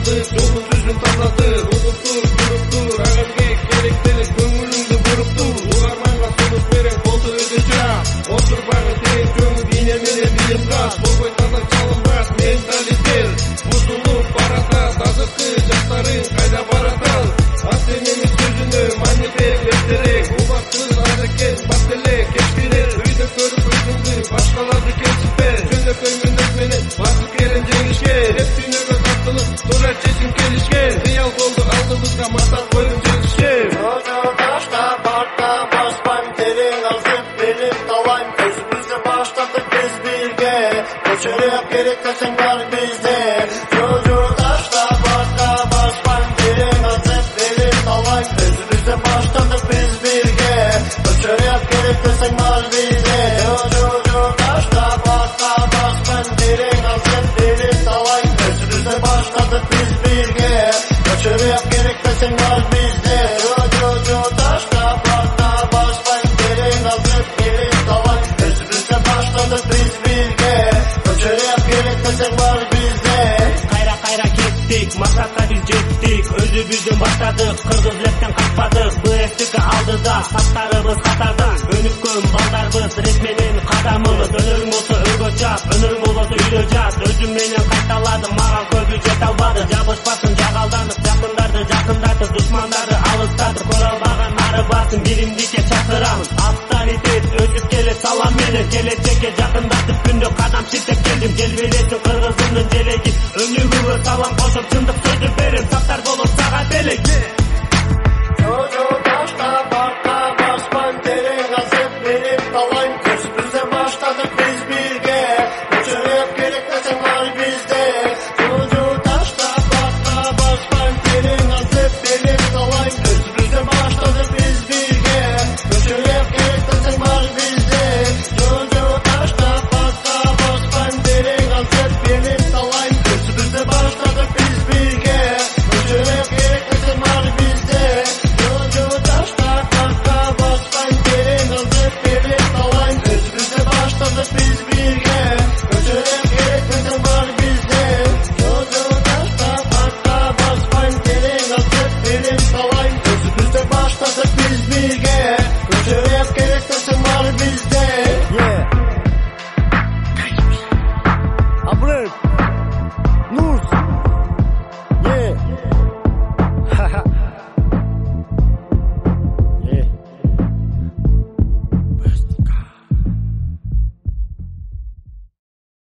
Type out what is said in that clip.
баштадык, жолдун жүзүн тазадык. Угуптур, туруптур, агамге керектелик, көңүлүңдү буруптур. Угарманга сунуш берем колду өзүнчө. Отурбагы тең жөңүп ийне менен бийимгас, болбой таза чалынбас менталитет. Бузулуп баратат, азыркы жаштарың кайда баратат? Ата-эненин сөзүнө манипек эртерээк, убактысыз аракет бат эле кечкирет. Үйдө көрүп өзүңдү башкаларды кесипе, жөнөкөй мүнөт менен басып келем жеңишке. Эп дүйнөгө тартылып туура чечим келишкен, кыял болду алдыбызга мактап коюп жетишке. Жол таштап артта баспайм, терең азып билип талайм. Өзүбүздү баштадык биз бирге, көчөрөк керек десең бар бизде. Жол таштап артта баспайм, терең азып билип талайм. Өзүбүздү баштадык биз бирге, көчөрөк керек десең бар бизде. Жол таштап артта баспайм, терең азып билип талайм. Өзүбүздү баштадык биз бирге, көчөрөк керек десең бар бизде. Жол таштап артта баспайм, терең азып билип талайм. Өзүбүздү баштадык биз бирге, көчөрөк керек десең бар бизде. Кайра кеттик, максатка биз жеттик. Өзүбүздүн баштадык, кыргыз лептен качпадык. БСТК алдыда, саптарыбыз катарда. Өнүккөн балдарбыз, рет менен кадамыбыз. Өнөрүң болсо өргө чап, өнөрүң болбосо үйдө жат. Өзүм менен кайталадым, мага көбү жете албады. Жабышпасын жагалданып, жакындарды жакындатып, душмандарды алыстатып. Көрө албаган ары басым, биримдикке чакырамын. Авторитет өсүп келет салам менен, келечекке жакындатып күндө кадам шиттеп келдим. Келбелесин кыргызымдын желеги, өнүгүүгө салам кошуп, чындык сөзү берем. Саптар болот сага белек.